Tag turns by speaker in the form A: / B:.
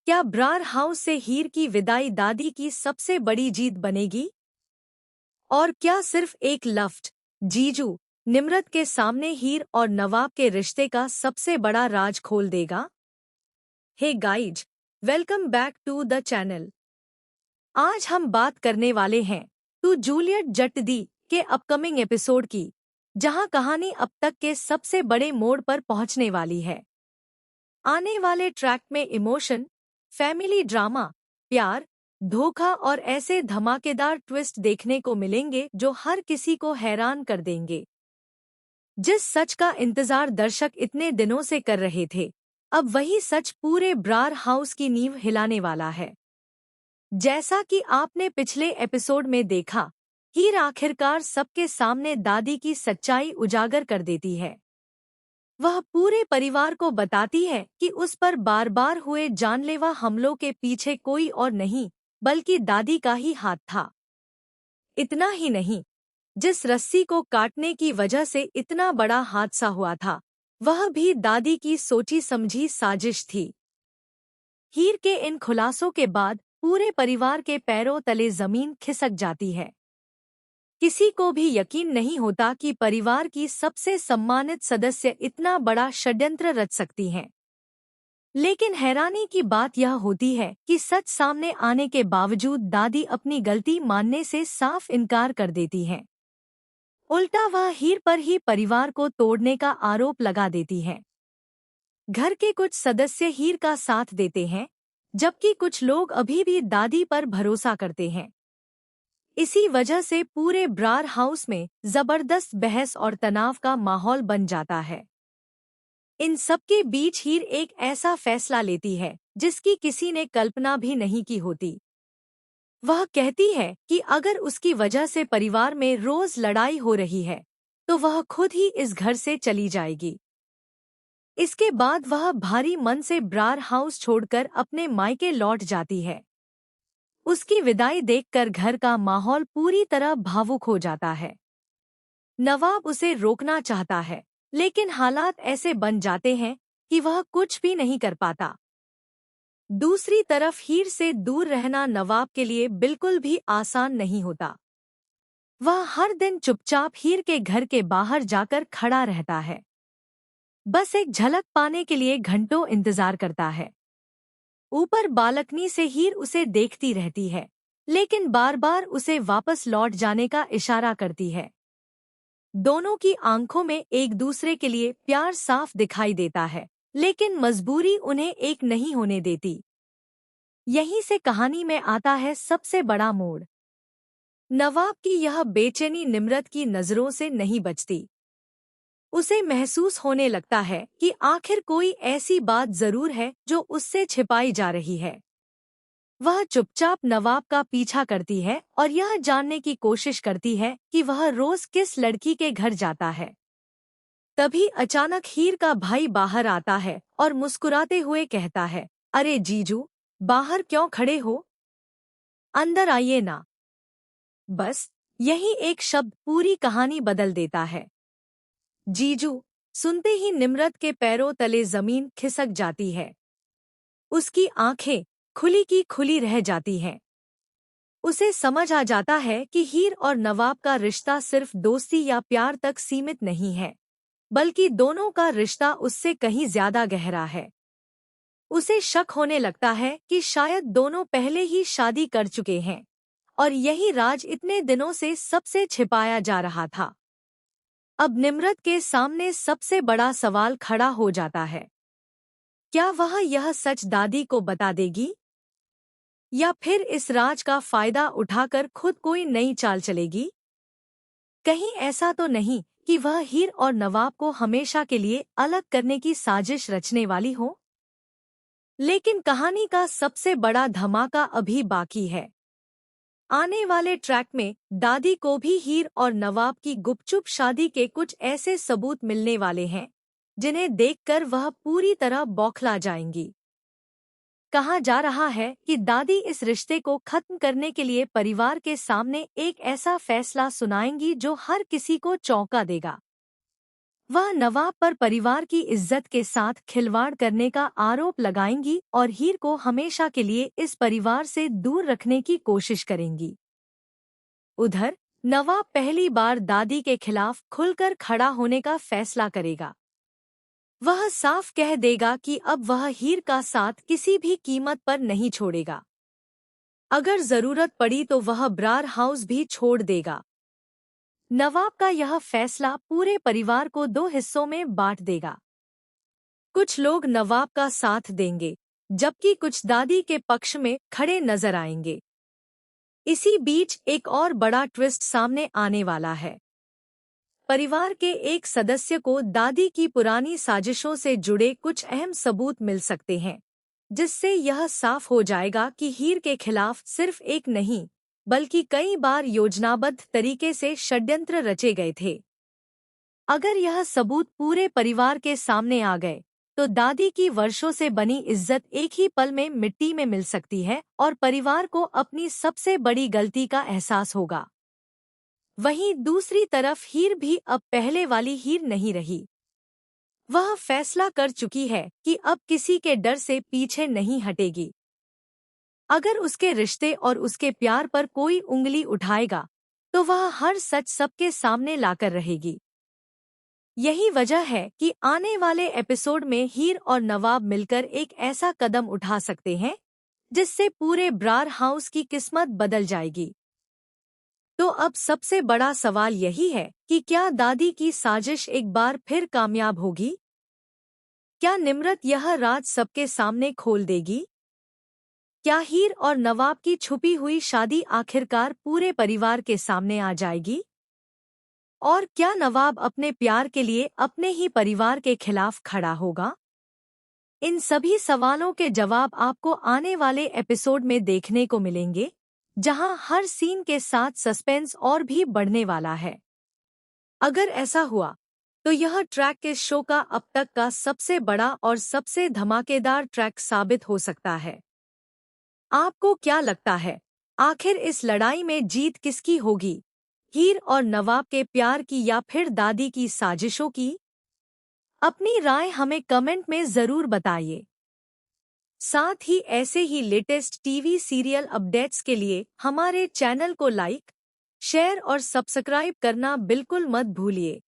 A: क्या ब्रार हाउस से हीर की विदाई दादी की सबसे बड़ी जीत बनेगी? और क्या सिर्फ एक लफ्ज जीजू निम्रत के सामने हीर और नवाब के रिश्ते का सबसे बड़ा राज खोल देगा? Hey guys, welcome back to the channel. आज हम बात करने वाले हैं टू जूलियट जट दी के अपकमिंग एपिसोड की, जहां कहानी अब तक के सबसे बड़े मोड़ पर पहुंचने वाली है। आने वाले ट्रैक में इमोशन, फैमिली ड्रामा, प्यार, धोखा और ऐसे धमाकेदार ट्विस्ट देखने को मिलेंगे जो हर किसी को हैरान कर देंगे। जिस सच का इंतजार दर्शक इतने दिनों से कर रहे थे, अब वही सच पूरे ब्रार हाउस की नींव हिलाने वाला है। जैसा कि आपने पिछले एपिसोड में देखा, हीर आखिरकार सबके सामने दादी की सच्चाई उजागर कर देती है। वह पूरे परिवार को बताती है कि उस पर बार बार हुए जानलेवा हमलों के पीछे कोई और नहीं बल्कि दादी का ही हाथ था। इतना ही नहीं, जिस रस्सी को काटने की वजह से इतना बड़ा हादसा हुआ था, वह भी दादी की सोची समझी साजिश थी। हीर के इन खुलासों के बाद पूरे परिवार के पैरों तले जमीन खिसक जाती है। किसी को भी यकीन नहीं होता कि परिवार की सबसे सम्मानित सदस्य इतना बड़ा षड्यंत्र रच सकती हैं। लेकिन हैरानी की बात यह होती है कि सच सामने आने के बावजूद दादी अपनी गलती मानने से साफ इनकार कर देती हैं। उल्टा वह हीर पर ही परिवार को तोड़ने का आरोप लगा देती है। घर के कुछ सदस्य हीर का साथ देते हैं, जबकि कुछ लोग अभी भी दादी पर भरोसा करते हैं। इसी वजह से पूरे ब्रार हाउस में जबरदस्त बहस और तनाव का माहौल बन जाता है। इन सबके बीच हीर एक ऐसा फैसला लेती है जिसकी किसी ने कल्पना भी नहीं की होती। वह कहती है कि अगर उसकी वजह से परिवार में रोज लड़ाई हो रही है, तो वह खुद ही इस घर से चली जाएगी। इसके बाद वह भारी मन से ब्रार हाउस छोड़कर अपने मायके लौट जाती है। उसकी विदाई देखकर घर का माहौल पूरी तरह भावुक हो जाता है। नवाब उसे रोकना चाहता है, लेकिन हालात ऐसे बन जाते हैं कि वह कुछ भी नहीं कर पाता। दूसरी तरफ हीर से दूर रहना नवाब के लिए बिल्कुल भी आसान नहीं होता। वह हर दिन चुपचाप हीर के घर के बाहर जाकर खड़ा रहता है, बस एक झलक पाने के लिए घंटों इंतजार करता है। ऊपर बालकनी से हीर उसे देखती रहती है, लेकिन बार बार उसे वापस लौट जाने का इशारा करती है। दोनों की आंखों में एक दूसरे के लिए प्यार साफ दिखाई देता है, लेकिन मजबूरी उन्हें एक नहीं होने देती। यहीं से कहानी में आता है सबसे बड़ा मोड़। नवाब की यह बेचैनी निम्रत की नजरों से नहीं बचती। उसे महसूस होने लगता है कि आखिर कोई ऐसी बात जरूर है जो उससे छिपाई जा रही है। वह चुपचाप नवाब का पीछा करती है और यह जानने की कोशिश करती है कि वह रोज किस लड़की के घर जाता है। तभी अचानक हीर का भाई बाहर आता है और मुस्कुराते हुए कहता है, अरे जीजू, बाहर क्यों खड़े हो? अंदर आइए ना। बस यही एक शब्द पूरी कहानी बदल देता है। जीजू सुनते ही निम्रत के पैरों तले जमीन खिसक जाती है। उसकी आंखें खुली की खुली रह जाती हैं। उसे समझ आ जाता है कि हीर और नवाब का रिश्ता सिर्फ दोस्ती या प्यार तक सीमित नहीं है, बल्कि दोनों का रिश्ता उससे कहीं ज्यादा गहरा है। उसे शक होने लगता है कि शायद दोनों पहले ही शादी कर चुके हैं और यही राज इतने दिनों से सबसे छिपाया जा रहा था। अब निम्रत के सामने सबसे बड़ा सवाल खड़ा हो जाता है। क्या वह यह सच दादी को बता देगी, या फिर इस राज का फायदा उठाकर खुद कोई नई चाल चलेगी? कहीं ऐसा तो नहीं कि वह हीर और नवाब को हमेशा के लिए अलग करने की साजिश रचने वाली हो? लेकिन कहानी का सबसे बड़ा धमाका अभी बाकी है। आने वाले ट्रैक में दादी को भी हीर और नवाब की गुपचुप शादी के कुछ ऐसे सबूत मिलने वाले हैं जिन्हें देखकर वह पूरी तरह बौखला जाएंगी। कहा जा रहा है कि दादी इस रिश्ते को खत्म करने के लिए परिवार के सामने एक ऐसा फैसला सुनाएंगी जो हर किसी को चौंका देगा। वह नवाब पर परिवार की इज्जत के साथ खिलवाड़ करने का आरोप लगाएंगी और हीर को हमेशा के लिए इस परिवार से दूर रखने की कोशिश करेंगी। उधर नवाब पहली बार दादी के खिलाफ खुलकर खड़ा होने का फैसला करेगा। वह साफ कह देगा कि अब वह हीर का साथ किसी भी कीमत पर नहीं छोड़ेगा। अगर जरूरत पड़ी तो वह ब्रार हाउस भी छोड़ देगा। नवाब का यह फैसला पूरे परिवार को दो हिस्सों में बांट देगा। कुछ लोग नवाब का साथ देंगे, जबकि कुछ दादी के पक्ष में खड़े नजर आएंगे। इसी बीच एक और बड़ा ट्विस्ट सामने आने वाला है। परिवार के एक सदस्य को दादी की पुरानी साजिशों से जुड़े कुछ अहम सबूत मिल सकते हैं, जिससे यह साफ हो जाएगा कि हीर के खिलाफ सिर्फ एक नहीं, बल्कि कई बार योजनाबद्ध तरीके से षड्यंत्र रचे गए थे। अगर यह सबूत पूरे परिवार के सामने आ गए, तो दादी की वर्षों से बनी इज्जत एक ही पल में मिट्टी में मिल सकती है और परिवार को अपनी सबसे बड़ी गलती का एहसास होगा। वहीं दूसरी तरफ हीर भी अब पहले वाली हीर नहीं रही। वह फैसला कर चुकी है कि अब किसी के डर से पीछे नहीं हटेगी। अगर उसके रिश्ते और उसके प्यार पर कोई उंगली उठाएगा, तो वह हर सच सबके सामने लाकर रहेगी। यही वजह है कि आने वाले एपिसोड में हीर और नवाब मिलकर एक ऐसा कदम उठा सकते हैं, जिससे पूरे ब्रार हाउस की किस्मत बदल जाएगी। तो अब सबसे बड़ा सवाल यही है कि क्या दादी की साजिश एक बार फिर कामयाब होगी? क्या निम्रत यह राज सबके सामने खोल देगी? क्या हीर और नवाब की छुपी हुई शादी आखिरकार पूरे परिवार के सामने आ जाएगी? और क्या नवाब अपने प्यार के लिए अपने ही परिवार के खिलाफ खड़ा होगा? इन सभी सवालों के जवाब आपको आने वाले एपिसोड में देखने को मिलेंगे, जहां हर सीन के साथ सस्पेंस और भी बढ़ने वाला है। अगर ऐसा हुआ, तो यह ट्रैक इस शो का अब तक का सबसे बड़ा और सबसे धमाकेदार ट्रैक साबित हो सकता है। आपको क्या लगता है, आखिर इस लड़ाई में जीत किसकी होगी? हीर और नवाब के प्यार की या फिर दादी की साजिशों की? अपनी राय हमें कमेंट में जरूर बताइए। साथ ही ऐसे ही लेटेस्ट टीवी सीरियल अपडेट्स के लिए हमारे चैनल को लाइक, शेयर और सब्सक्राइब करना बिल्कुल मत भूलिए।